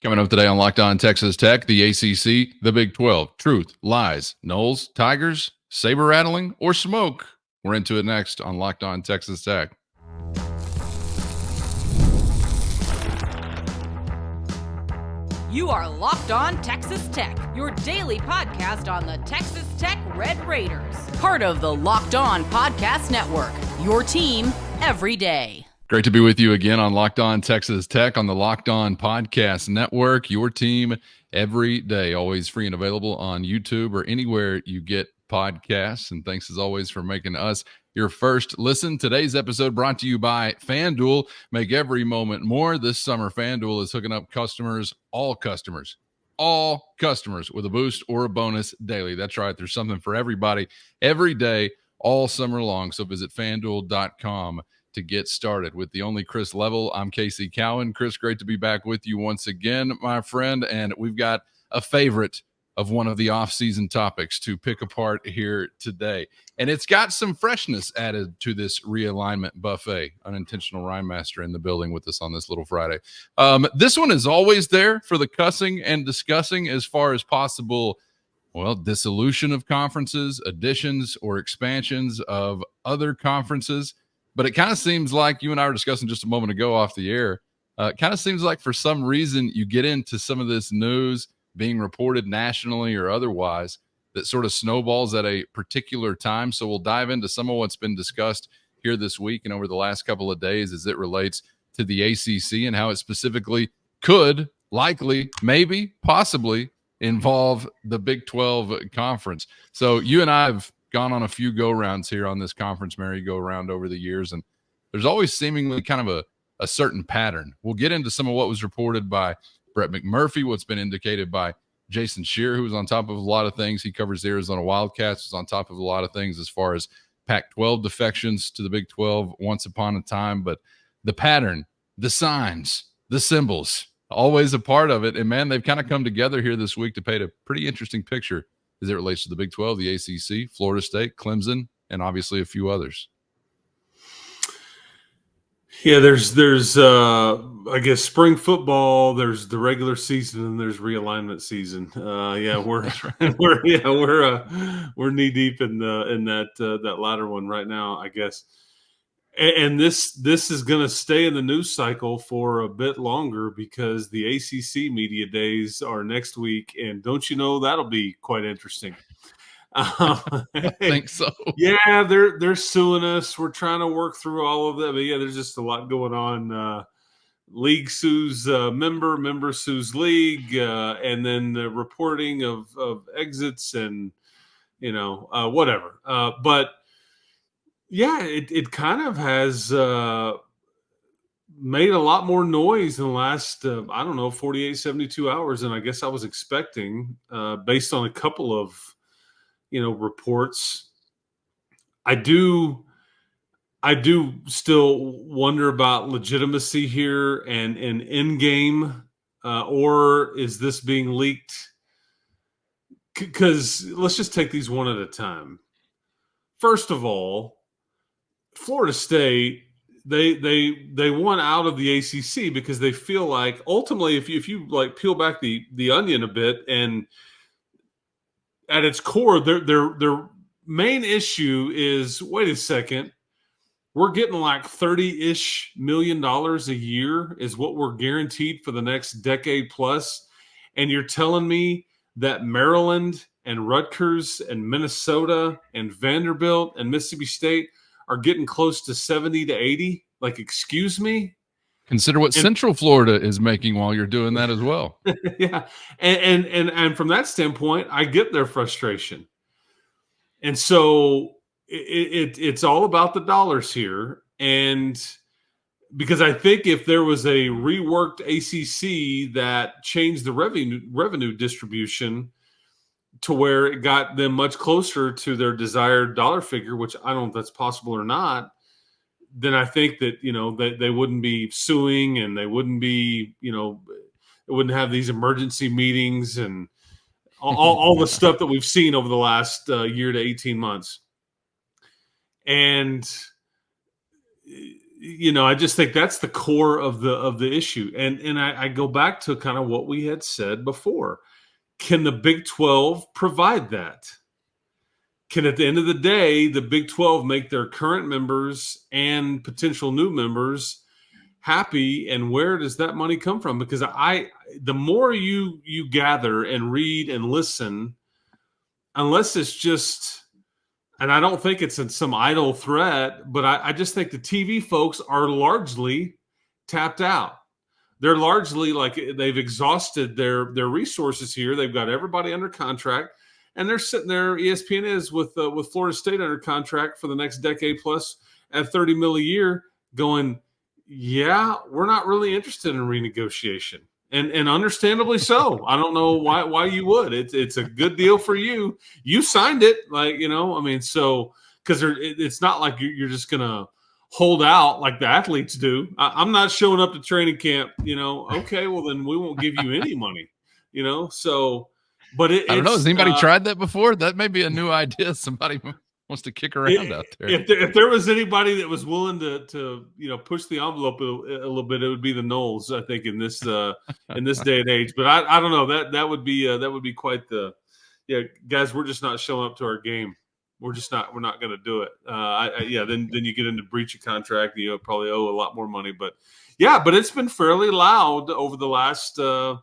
Coming up today on Locked On Texas Tech, the ACC, the Big 12, truth, lies, Knowles, Tigers, saber rattling, or smoke. We're into it next on Locked On Texas Tech. You are Locked On Texas Tech, your daily podcast on the Texas Tech Red Raiders. Part of the Locked On Podcast Network, your team every day. Great to be with you again on Locked On Texas Tech on the Locked On Podcast Network, your team every day. Always free and available on YouTube or anywhere you get podcasts. And thanks as always for making us your first listen. Today's episode brought to you by FanDuel. Make every moment more. This summer, FanDuel is hooking up all customers with a boost or a bonus daily. That's right. There's something for everybody every day, all summer long. So visit FanDuel.com to get started. With the only Chris Level, I'm Casey Cowan. Chris, great to be back with you once again, my friend. And we've got a favorite of one of the off-season topics to pick apart here today. And it's got some freshness added to this realignment buffet. Unintentional Rhyme Master in the building with us on this little Friday. This one is always there for the cussing and discussing as far as possible, dissolution of conferences, additions or expansions of other conferences. But it kind of seems like you and I were discussing just a moment ago off the air. It kind of seems like for some reason you get into some of this news being reported nationally or otherwise that sort of snowballs at a particular time. So we'll dive into some of what's been discussed here this week and over the last couple of days as it relates to the ACC and how it specifically could, likely, maybe, possibly involve the Big 12 conference. So you and I have gone on a few go-rounds here on this conference merry-go-round over the years, and there's always seemingly kind of a certain pattern. We'll get into some of what was reported by Brett McMurphy, what's been indicated by Jason Shearer, who was on top of a lot of things. He covers the Arizona Wildcats, was on top of a lot of things as far as Pac-12 defections to the Big 12 once upon a time. But the pattern, the signs, the symbols, always a part of it. And, man, they've kind of come together here this week to paint a pretty interesting picture as it relates to the Big 12, the ACC, Florida State, Clemson, and obviously a few others. Yeah, there's I guess spring football. There's the regular season, and there's realignment season. We're knee deep in that latter one right now, I guess. And this is going to stay in the news cycle for a bit longer because the ACC media days are next week, and don't you know that'll be quite interesting. I think so. Yeah, they're suing us. We're trying to work through all of that, but yeah, there's just a lot going on. League sues member sues league, and then the reporting of exits and whatever. But yeah, it kind of has made a lot more noise in the last, 48, 72 hours than I guess I was expecting based on a couple of, reports. I do still wonder about legitimacy here and end game, or is this being leaked? Because let's just take these one at a time. First of all, Florida State, they want out of the ACC because they feel like ultimately, if you like peel back the onion a bit, and at its core, their main issue is, wait a second, we're getting like $30-ish million a year is what we're guaranteed for the next decade plus, and you're telling me that Maryland and Rutgers and Minnesota and Vanderbilt and Mississippi State are getting close to 70 to 80. Like, excuse me? Consider what Central Florida is making while you're doing that as well. Yeah. And from that standpoint, I get their frustration. And so it's all about the dollars here. And because I think if there was a reworked ACC that changed the revenue distribution to where it got them much closer to their desired dollar figure, which I don't know if that's possible or not, then I think that, they wouldn't be suing, and they wouldn't be, they wouldn't have these emergency meetings and all the stuff that we've seen over the last year to 18 months. And I just think that's the core of the issue. And I go back to kind of what we had said before. Can the Big 12 provide that? Can, at the end of the day, the Big 12 make their current members and potential new members happy? And where does that money come from? Because the more you gather and read and listen, unless it's just, and I don't think it's some idle threat, but I just think the TV folks are largely tapped out. They're largely like they've exhausted their resources here. They've got everybody under contract, and they're sitting there. ESPN is with Florida State under contract for the next decade plus at $30 million a year. Going, yeah, we're not really interested in renegotiation, and understandably so. I don't know why you would. It's a good deal for you. You signed it, so because it's not like you're just gonna hold out like the athletes do. I'm not showing up to training camp, okay, well then we won't give you any money, so, but I don't know. Has anybody tried that before? That may be a new idea. Somebody wants to kick around out there. If there was anybody that was willing to push the envelope a little bit, it would be the Knowles, I think, in this day and age. But I don't know, that would be quite the, guys, we're just not showing up to our game. We're not going to do it. Then you get into breach of contract, and you probably owe a lot more money. But it's been fairly loud over the last 2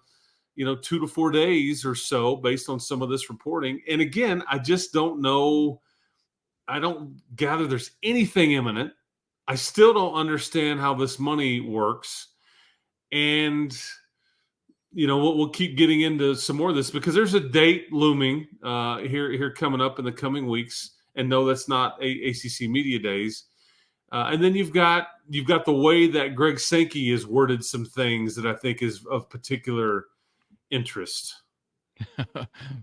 to 4 days or so, based on some of this reporting. And again, I just don't know. I don't gather there's anything imminent. I still don't understand how this money works. And we'll keep getting into some more of this, because there's a date looming here coming up in the coming weeks. And no, that's not ACC Media Days. And then you've got the way that Greg Sankey has worded some things that I think is of particular interest.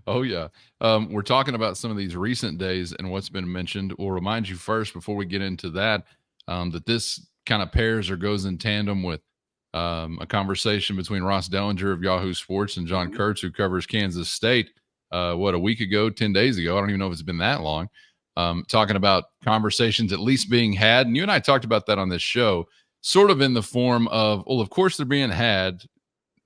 Oh, yeah. We're talking about some of these recent days and what's been mentioned. We'll remind you first, before we get into that, that this kind of pairs or goes in tandem with a conversation between Ross Dellinger of Yahoo Sports and John Kurtz, who covers Kansas State, a week ago, 10 days ago. I don't even know if it's been that long, talking about conversations at least being had. And you and I talked about that on this show, sort of in the form of, well, of course they're being had.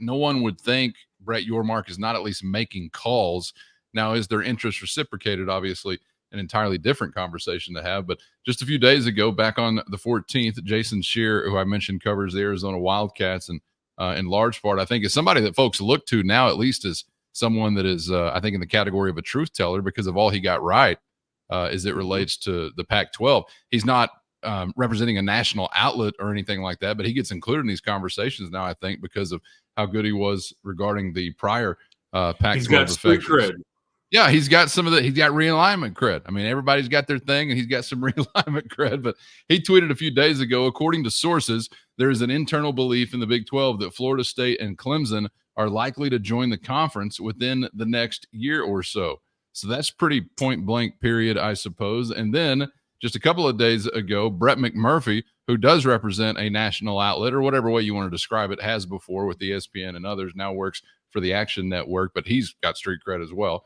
No one would think Brett Yormark is not at least making calls. Now, is their interest reciprocated? Obviously, an entirely different conversation to have. But just a few days ago, back on the 14th, Jason Shear, who I mentioned covers the Arizona Wildcats, and in large part, I think is somebody that folks look to now, at least as someone that is, I think, in the category of a truth teller because of all he got right as it relates to the Pac-12. He's not representing a national outlet or anything like that, but he gets included in these conversations now, I think, because of how good he was regarding the prior Pac-12 He's got street cred. Yeah, he's got some of the, he's got realignment cred. I mean, everybody's got their thing, and he's got some realignment cred. But he tweeted a few days ago, according to sources, there is an internal belief in the Big 12 that Florida State and Clemson are likely to join the conference within the next year or so. So that's pretty point blank period, I suppose. And then just a couple of days ago, Brett McMurphy, who does represent a national outlet, or whatever way you want to describe it, has before with ESPN and others, now works for the Action Network, but he's got street cred as well.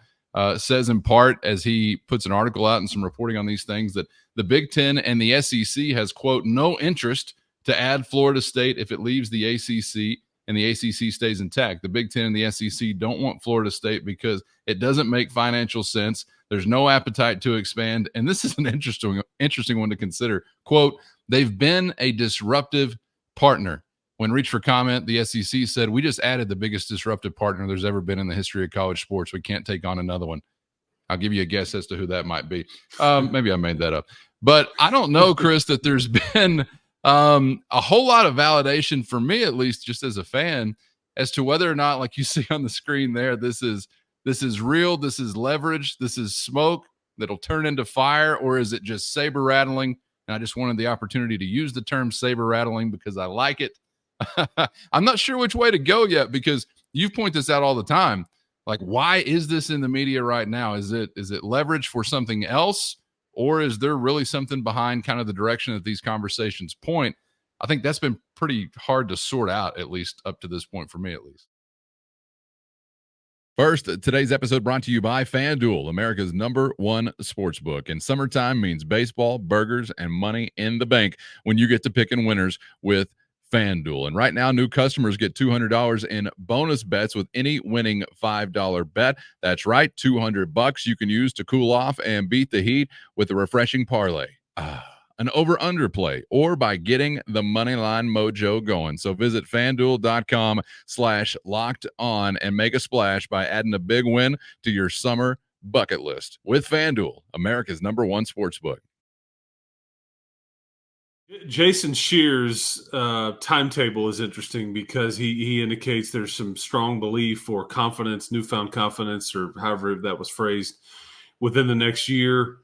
Says in part, as he puts an article out and some reporting on these things, that the Big Ten and the SEC has, quote, no interest to add Florida State if it leaves the ACC and the ACC stays intact. The Big Ten and the SEC don't want Florida State because it doesn't make financial sense. There's no appetite to expand. And this is an interesting one to consider. Quote, they've been a disruptive partner. When reached for comment, the SEC said, we just added the biggest disruptive partner there's ever been in the history of college sports. We can't take on another one. I'll give you a guess as to who that might be. Maybe I made that up. But I don't know, Chris, that there's been a whole lot of validation for me, at least just as a fan, as to whether or not, like you see on the screen there, this is real, this is leverage, this is smoke that'll turn into fire, or is it just saber rattling? And I just wanted the opportunity to use the term saber rattling because I like it. I'm not sure which way to go yet, because you point this out all the time. Like, why is this in the media right now? Is it leverage for something else, or is there really something behind kind of the direction that these conversations point? I think that's been pretty hard to sort out, at least up to this point, for me, at least. First, today's episode brought to you by FanDuel, America's #1 sportsbook. And summertime means baseball, burgers, and money in the bank when you get to picking winners with FanDuel. And right now, new customers get $200 in bonus bets with any winning $5 bet. That's right, $200 you can use to cool off and beat the heat with a refreshing parlay. An over-under play, or by getting the money line mojo going. So visit FanDuel.com/locked on and make a splash by adding a big win to your summer bucket list with FanDuel, America's #1 sportsbook. Jason Shear's timetable is interesting because he indicates there's some strong belief or confidence, newfound confidence, or however that was phrased, within the next year.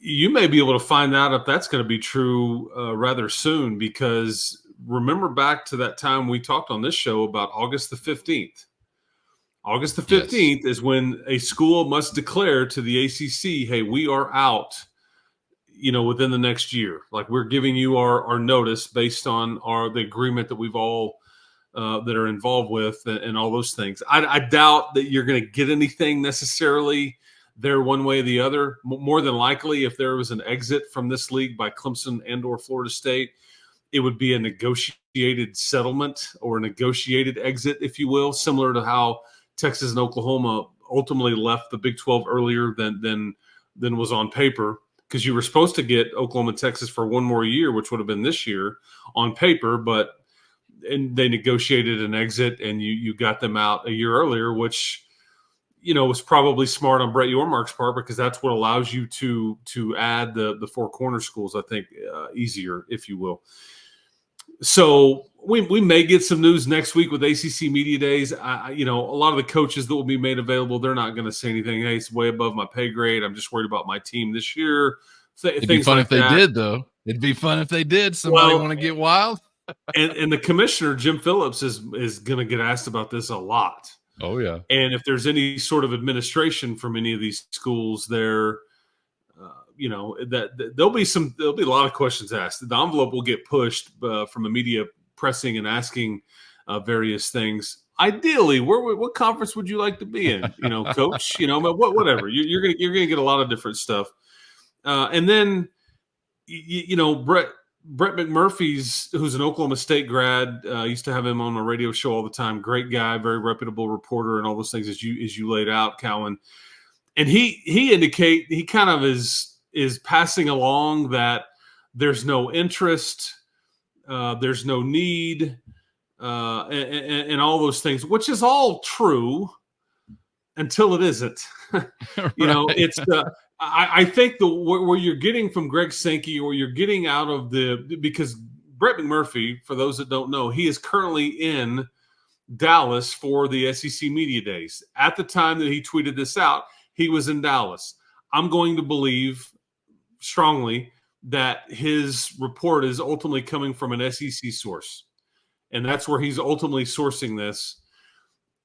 You may be able to find out if that's going to be true rather soon, because remember back to that time we talked on this show about August the 15th. August the 15th is when a school must declare to the ACC, hey, we are out, within the next year. Like, we're giving you our notice based on the agreement that we've all that are involved with and all those things. I doubt that you're going to get anything necessarily there one way or the other. More than likely, if there was an exit from this league by Clemson and or Florida State, it would be a negotiated settlement or a negotiated exit, if you will, similar to how Texas and Oklahoma ultimately left the Big 12 earlier than was on paper, because you were supposed to get Oklahoma and Texas for one more year, which would have been this year on paper, and they negotiated an exit and you got them out a year earlier, which was probably smart on Brett Yormark's part, because that's what allows you to add the four corner schools, I think, easier, if you will. So we may get some news next week with ACC Media Days. A lot of the coaches that will be made available, they're not going to say anything. Hey, it's way above my pay grade. I'm just worried about my team this year. It'd be fun if they did, though. It'd be fun if they did. Somebody want to get wild. and the commissioner, Jim Phillips, is going to get asked about this a lot. Oh, yeah. And if there's any sort of administration from any of these schools there, that there'll be a lot of questions asked. The envelope will get pushed from the media pressing and asking various things. Ideally, what conference would you like to be in? Coach, whatever. You're gonna get a lot of different stuff. And then, Brett McMurphy's, who's an Oklahoma State grad, used to have him on a radio show all the time. Great guy, very reputable reporter, and all those things as you laid out, Cowan. And he kind of is passing along that there's no interest, there's no need, and all those things, which is all true until it isn't. It's I think where you're getting from Greg Sankey, or you're getting out of because Brett McMurphy, for those that don't know, he is currently in Dallas for the SEC Media Days. At the time that he tweeted this out, he was in Dallas. I'm going to believe strongly that his report is ultimately coming from an SEC source, and that's where he's ultimately sourcing this.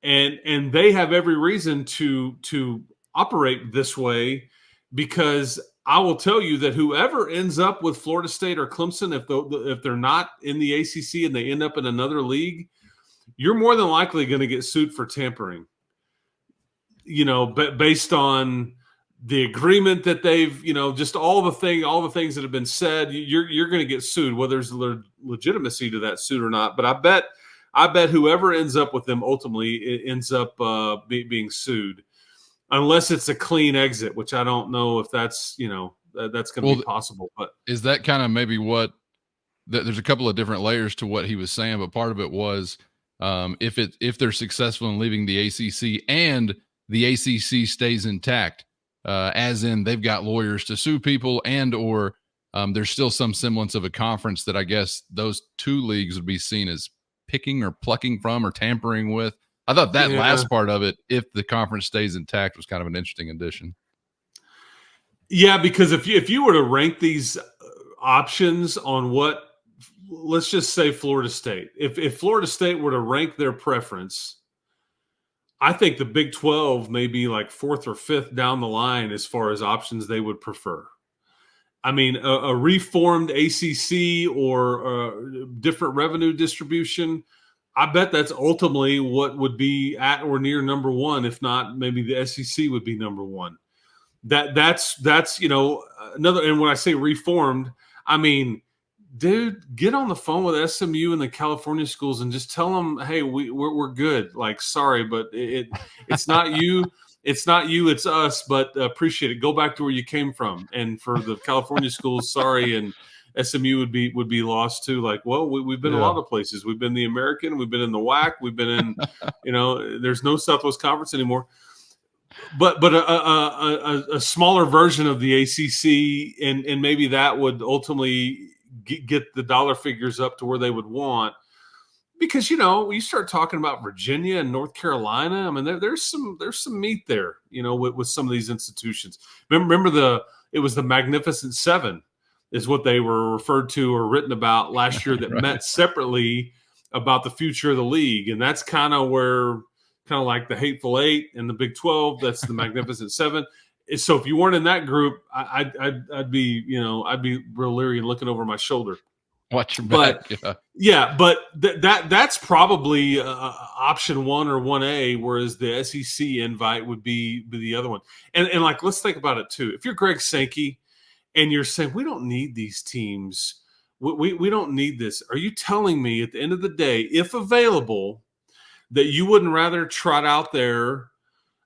And they have every reason to operate this way, because I will tell you that whoever ends up with Florida State or Clemson, if they're not in the ACC and they end up in another league, you're more than likely going to get sued for tampering. But based on the agreement that they've, just all the things that have been said, you're going to get sued, whether there's legitimacy to that suit or not. But I bet whoever ends up with them ultimately ends up being sued. Unless it's a clean exit, which I don't know if that's that's going to be possible. But is that kind of maybe what? There's a couple of different layers to what he was saying, but part of it was if they're successful in leaving the ACC and the ACC stays intact, as in they've got lawyers to sue people, and or there's still some semblance of a conference that I guess those two leagues would be seen as picking or plucking from or tampering with. I thought that last part of it, if the conference stays intact, was kind of an interesting addition. Yeah, because if you were to rank these options on let's just say Florida State, if Florida State were to rank their preference, I think the Big 12 may be like fourth or fifth down the line as far as options they would prefer. I mean, a reformed ACC or different revenue distribution, I bet that's ultimately what would be at or near number one. If not, maybe the SEC would be number one. That's another. And when I say reformed, I mean, dude, get on the phone with SMU and the California schools and just tell them, hey, we're good. Like, sorry, but it's not you. It's not you. It's us. But appreciate it. Go back to where you came from. And for the California schools, sorry, and SMU would be lost too. Like, well, we've been a lot of places. We've been the American. We've been in the WAC. We've been in, there's no Southwest Conference anymore. But a smaller version of the ACC, and maybe that would ultimately get the dollar figures up to where they would want. Because you start talking about Virginia and North Carolina. I mean, there's some meat there, with some of these institutions. Remember it was the Magnificent Seven, is what they were referred to or written about last year that Right. met separately about the future of the league, and that's kind of like the Hateful Eight and the Big 12. That's the Magnificent Seven. So if you weren't in that group, I'd be real leery and looking over my shoulder. Watch your back. But that's probably option 1 or 1A, whereas the SEC invite would be the other one. And like, let's think about it too. If you're Greg Sankey and you're saying we don't need these teams, we don't need this. Are you telling me at the end of the day, if available, that you wouldn't rather trot out there?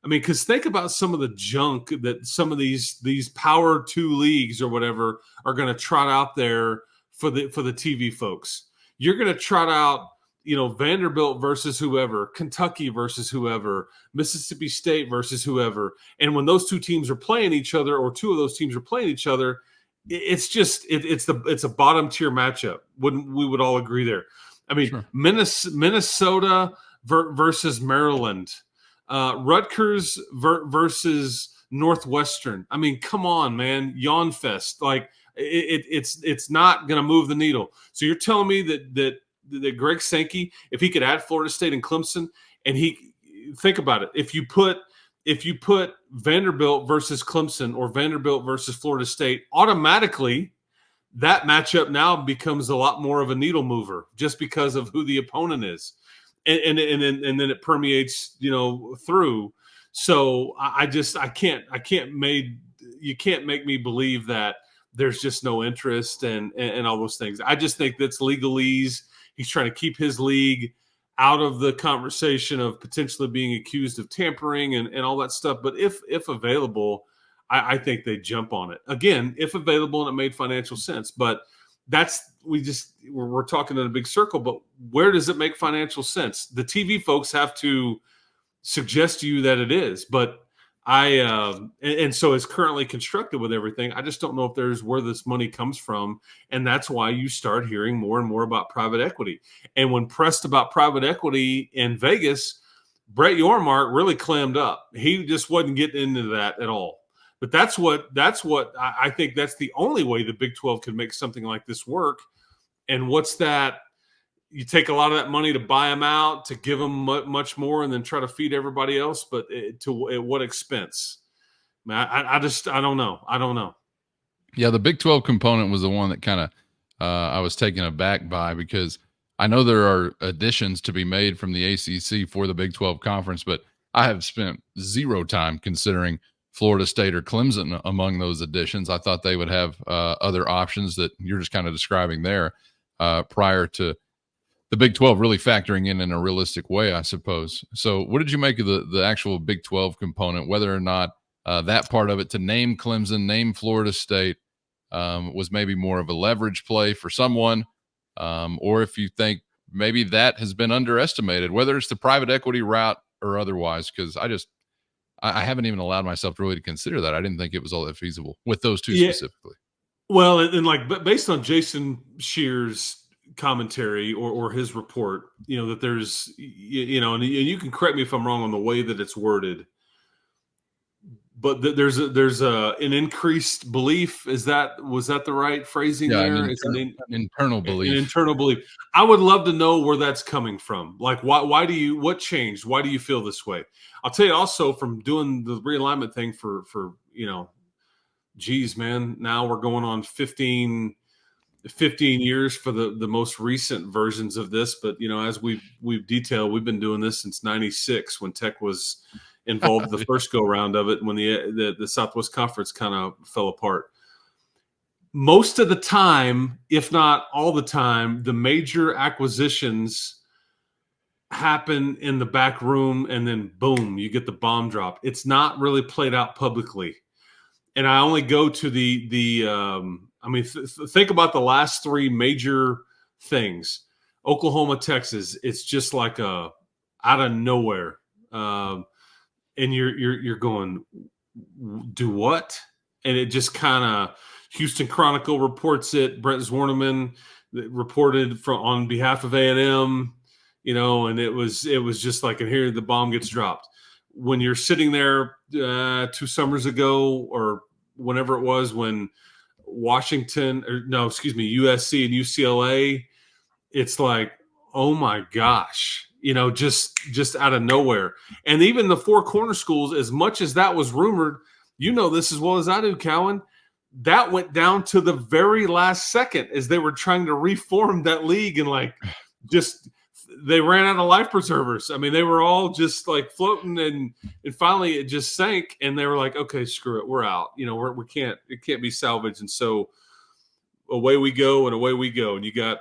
I mean, because think about some of the junk that some of these Power 2 leagues or whatever are going to trot out there for the TV folks. You're going to trot out, Vanderbilt versus whoever, Kentucky versus whoever, Mississippi State versus whoever. And when those two teams are playing each other, or two of those teams are playing each other, it's just it's a bottom tier matchup. Wouldn't we would all agree there? I mean, sure. Minnesota versus Maryland, Rutgers versus Northwestern. I mean, come on, man, yawn fest. Like it's not going to move the needle. So you're telling me that Greg Sankey, if he could add Florida State and Clemson, and think about it, if you put Vanderbilt versus Clemson or Vanderbilt versus Florida State, automatically that matchup now becomes a lot more of a needle mover just because of who the opponent is. And then it permeates, through. So you can't make me believe that there's just no interest and all those things. I just think that's legalese. He's trying to keep his league out of the conversation of potentially being accused of tampering and all that stuff. But if available, I think they jump on it. Again, if available and it made financial sense. But we're talking in a big circle, but where does it make financial sense? The TV folks have to suggest to you that it is, but and so it's currently constructed with everything. I just don't know if there's where this money comes from. And that's why you start hearing more and more about private equity. And when pressed about private equity in Vegas, Brett Yormark really clammed up. He just wasn't getting into that at all. But that's what I think that's the only way the Big 12 could make something like this work. And what's that? You take a lot of that money to buy them out, to give them much more, and then try to feed everybody else. But at what expense? I don't know. I don't know. Yeah, the Big 12 component was the one that kind of I was taken aback by, because I know there are additions to be made from the ACC for the Big 12 conference, but I have spent zero time considering Florida State or Clemson among those additions. I thought they would have other options that you're just kind of describing there prior to the Big 12 really factoring in a realistic way, I suppose. So what did you make of the actual Big 12 component, whether or not that part of it, to name Clemson, name Florida State, was maybe more of a leverage play for someone, or if you think maybe that has been underestimated, whether it's the private equity route or otherwise, because I haven't even allowed myself really to consider that. I didn't think it was all that feasible with those two specifically. Well, and based on Jason Shear's commentary or his report, that there's, and you can correct me if I'm wrong on the way that it's worded, but there's an increased belief. Was that the right phrasing there? It's an internal belief. An internal belief. I would love to know where that's coming from. Like, what changed? Why do you feel this way? I'll tell you also, from doing the realignment thing for geez, man, now we're going on 15 15 years for the most recent versions of this. But, as we've detailed, we've been doing this since 96 when Tech was involved the first go round of it, when the Southwest Conference kind of fell apart. Most of the time, if not all the time, the major acquisitions happen in the back room, and then boom, you get the bomb drop. It's not really played out publicly. And I only go to think about the last three major things. Oklahoma, Texas, it's just like out of nowhere. And you're going, do what? And it just kind of, Houston Chronicle reports it. Brent Zwerneman reported on behalf of A&M, and it was just like, and here the bomb gets dropped. When you're sitting there 2 summers ago, or whenever it was, when USC and UCLA, it's like, oh my gosh, just out of nowhere. And even the four corner schools, as much as that was rumored, this as well as I do, Cowan, that went down to the very last second as they were trying to reform that league, and they ran out of life preservers. I mean, they were all just like floating, and finally it just sank, and they were like, okay, screw it, we're out. It can't be salvaged. And so away we go. And you got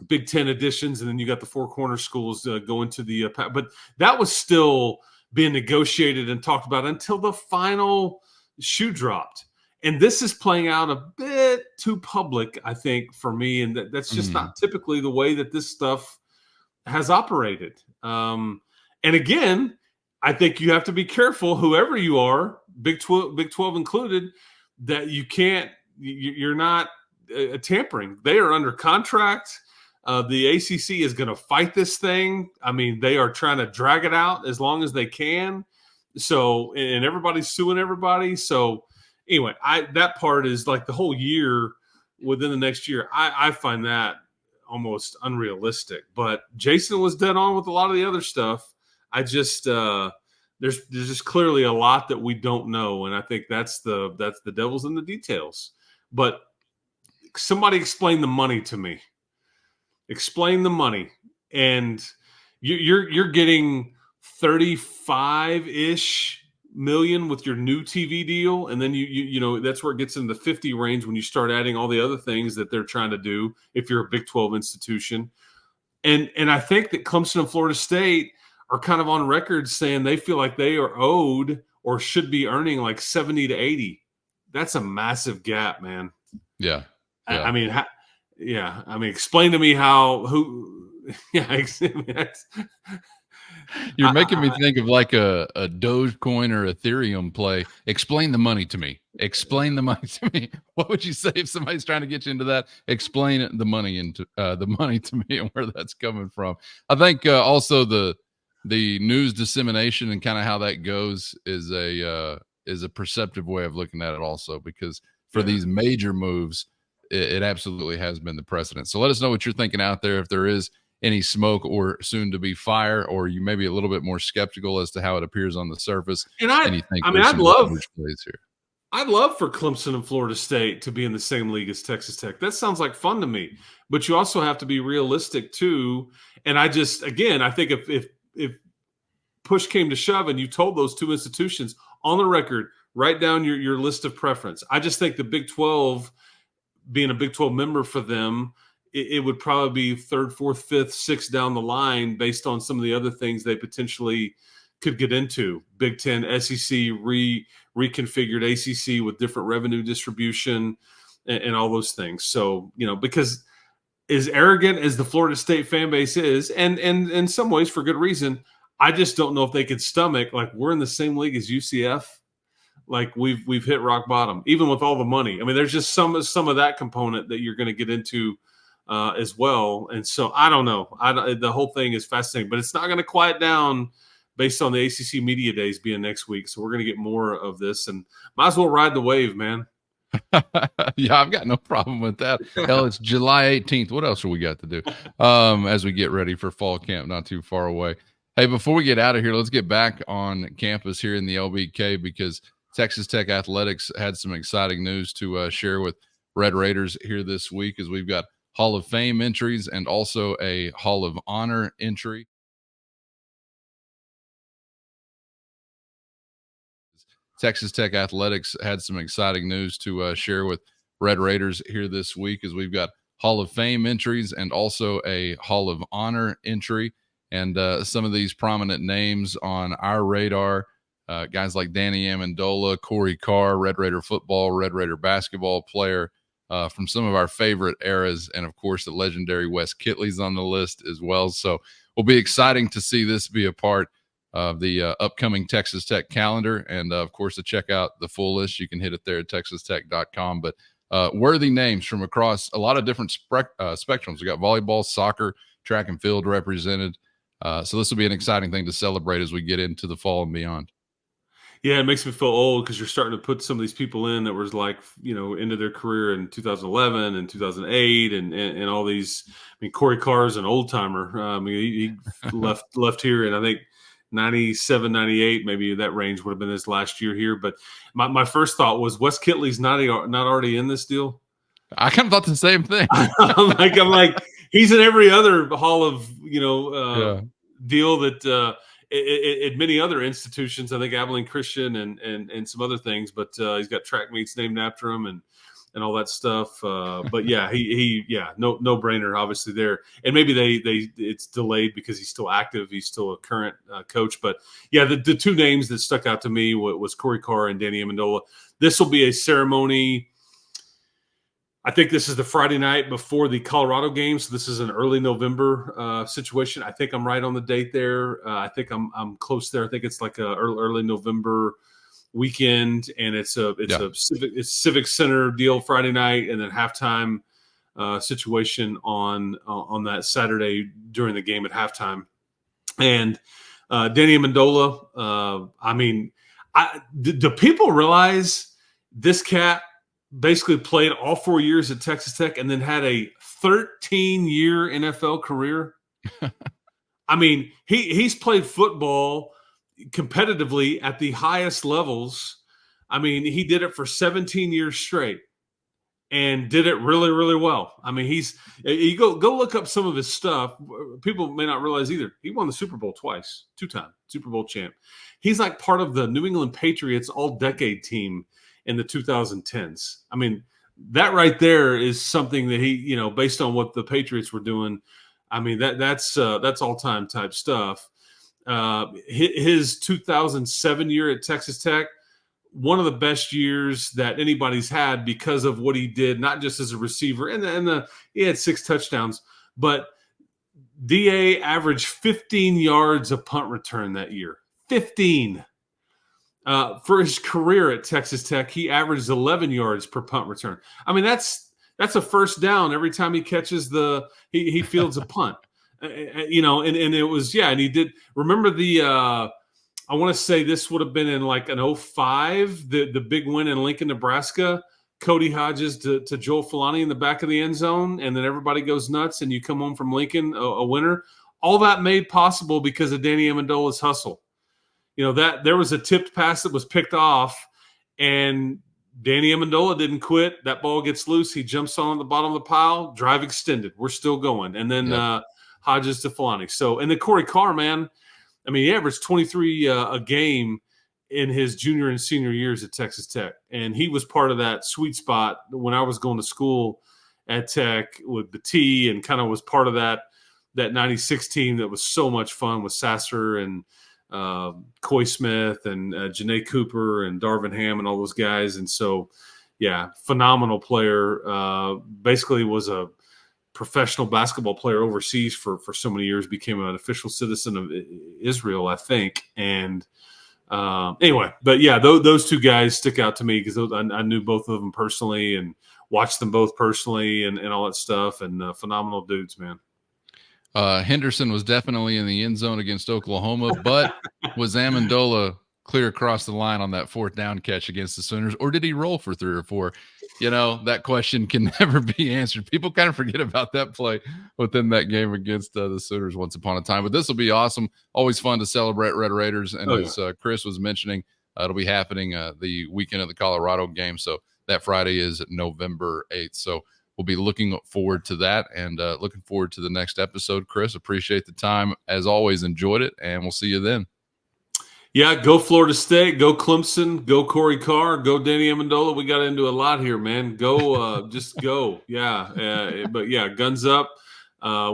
Big Ten editions, and then you got the four corner schools going to the but that was still being negotiated and talked about until the final shoe dropped. And this is playing out a bit too public, I think, for me. And that's just not typically the way that this stuff has operated. And again, I think you have to be careful, whoever you are, Big 12 included, that you're not tampering. They are under contract. The ACC is going to fight this thing. I mean, they are trying to drag it out as long as they can. So, and everybody's suing everybody. So anyway, that part is like the whole year within the next year. I find that almost unrealistic. But Jason was dead on with a lot of the other stuff. I just there's just clearly a lot that we don't know, and I think that's the devil's in the details. But somebody explain the money to me. Explain the money, and you're getting 35-ish million with your new TV deal, and then you that's where it gets in the 50 range when you start adding all the other things that they're trying to do if you're a Big 12 institution. And I think that Clemson and Florida State are kind of on record saying they feel like they are owed or should be earning like 70 to 80. That's a massive gap, man. Yeah. I mean, explain to me You're making me think of like a Dogecoin or Ethereum play. Explain the money to me. Explain the money to me. What would you say if somebody's trying to get you into that? Explain the money to me and where that's coming from. I think also the news dissemination and kind of how that goes is a perceptive way of looking at it also, because for these major moves, it absolutely has been the precedent. So let us know what you're thinking out there. If there is any smoke or soon to be fire, or you may be a little bit more skeptical as to how it appears on the surface. And I'd love for Clemson and Florida State to be in the same league as Texas Tech. That sounds like fun to me, but you also have to be realistic too. And I think if push came to shove and you told those two institutions on the record, write down your list of preference. I just think the Big 12, being a Big 12 member for them, it would probably be 3rd, 4th, 5th, 6th down the line based on some of the other things they potentially could get into. Big 10, SEC, reconfigured ACC with different revenue distribution and all those things. So, because as arrogant as the Florida State fan base is, and in some ways for good reason, I just don't know if they could stomach, like, we're in the same league as UCF. Like we've hit rock bottom, even with all the money. I mean, there's just some of that component that you're going to get into as well. And so I don't know. The whole thing is fascinating, but it's not going to quiet down based on the ACC Media Days being next week. So we're going to get more of this, and might as well ride the wave, man. Yeah, I've got no problem with that. Hell, it's July 18th. What else do we got to do as we get ready for fall camp not too far away? Hey, before we get out of here, let's get back on campus here in the LBK, because Texas Tech Athletics had some exciting news to share with Red Raiders here this week, as we've got Hall of Fame entries and also a Hall of Honor entry. Texas Tech Athletics had some exciting news to share with Red Raiders here this week, as we've got Hall of Fame entries and also a Hall of Honor entry. And some of these prominent names on our radar, guys like Danny Amendola, Corey Carr, Red Raider football, Red Raider basketball player from some of our favorite eras. And, of course, the legendary Wes Kitley's on the list as well. So it'll be exciting to see this be a part of the upcoming Texas Tech calendar. And, of course, to check out the full list, you can hit it there at texastech.com. But worthy names from across a lot of different spectrums. We got volleyball, soccer, track and field represented. So this will be an exciting thing to celebrate as we get into the fall and beyond. Yeah, it makes me feel old because you're starting to put some of these people in that was like, into their career in 2011 and 2008 and all these. I mean, Corey Carr's an old timer. He left here, and I think 97, 98, maybe that range would have been his last year here. But my first thought was, Wes Kitley's not already in this deal. I kind of thought the same thing. I'm like, he's in every other hall of deal that at many other institutions. I think Abilene Christian and some other things, but he's got track meets named after him and all that stuff. But yeah, no brainer, obviously there. And maybe it's delayed because he's still active. He's still a current coach. But yeah, the two names that stuck out to me was Corey Carr and Danny Amendola. This will be a ceremony. I think this is the Friday night before the Colorado game, so this is an early November situation. I think I'm right on the date there. I think I'm close there. I think it's like a early November weekend, and it's a Civic Center deal Friday night, and then halftime situation on that Saturday during the game at halftime. And Danny Amendola, do people realize this cat basically played all 4 years at Texas Tech and then had a 13-year NFL career? I mean, he's played football competitively at the highest levels. I mean, he did it for 17 years straight and did it really, really well. I mean, you go look up some of his stuff. People may not realize either. He won the Super Bowl twice, 2-time Super Bowl champ. He's like part of the New England Patriots all-decade team in the 2010s. I mean, that right there is something that he, based on what the Patriots were doing, I mean, that's all-time type stuff. His 2007 year at Texas Tech, one of the best years that anybody's had because of what he did, not just as a receiver, and he had 6 touchdowns, but DA averaged 15 yards a punt return that year. 15. For his career at Texas Tech, he averaged 11 yards per punt return. I mean, that's a first down every time he catches he fields a punt. And it was, and he did. Remember I want to say this would have been in like an 05, the big win in Lincoln, Nebraska. Cody Hodges to Joel Filani in the back of the end zone, and then everybody goes nuts, and you come home from Lincoln a winner. All that made possible because of Danny Amendola's hustle. That there was a tipped pass that was picked off, and Danny Amendola didn't quit. That ball gets loose. He jumps on the bottom of the pile. Drive extended. We're still going. And then Hodges to Filani. So, and then Corey Carr, man, I mean, he averaged 23 a game in his junior and senior years at Texas Tech. And he was part of that sweet spot when I was going to school at Tech with the T, and kind of was part of that 96 team that was so much fun with Sasser and Coy Smith and Janae Cooper and Darvin Ham and all those guys. And so, phenomenal player. Basically was a professional basketball player overseas for so many years, became an official citizen of Israel, I think. And anyway, but those two guys stick out to me because I knew both of them personally and watched them both personally and all that stuff, and phenomenal dudes, man. Henderson was definitely in the end zone against Oklahoma, but was Amendola clear across the line on that 4th down catch against the Sooners, or did he roll for 3 or 4? That question can never be answered. People kind of forget about that play within that game against the Sooners once upon a time. But this will be awesome. Always fun to celebrate Red Raiders. And as Chris was mentioning, it'll be happening the weekend of the Colorado game. So that Friday is November 8th. So we'll be looking forward to that and looking forward to the next episode. Chris, appreciate the time. As always, enjoyed it, and we'll see you then. Yeah, go Florida State, go Clemson, go Corey Carr, go Danny Amendola. We got into a lot here, man. Go, just go. Yeah, but yeah, guns up.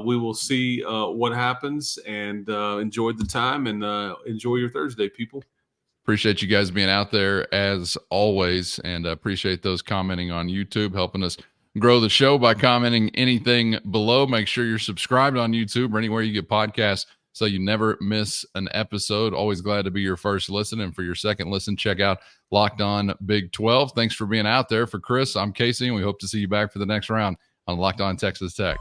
We will see what happens, and enjoy the time, and enjoy your Thursday, people. Appreciate you guys being out there as always, and appreciate those commenting on YouTube, helping us grow the show by commenting anything below. Make sure you're subscribed on YouTube or anywhere you get podcasts so you never miss an episode. Always glad to be your first listen, and for your second listen, check out Locked On Big 12. Thanks for being out there. For Chris, I'm Casey, and we hope to see you back for the next round on Locked On Texas Tech.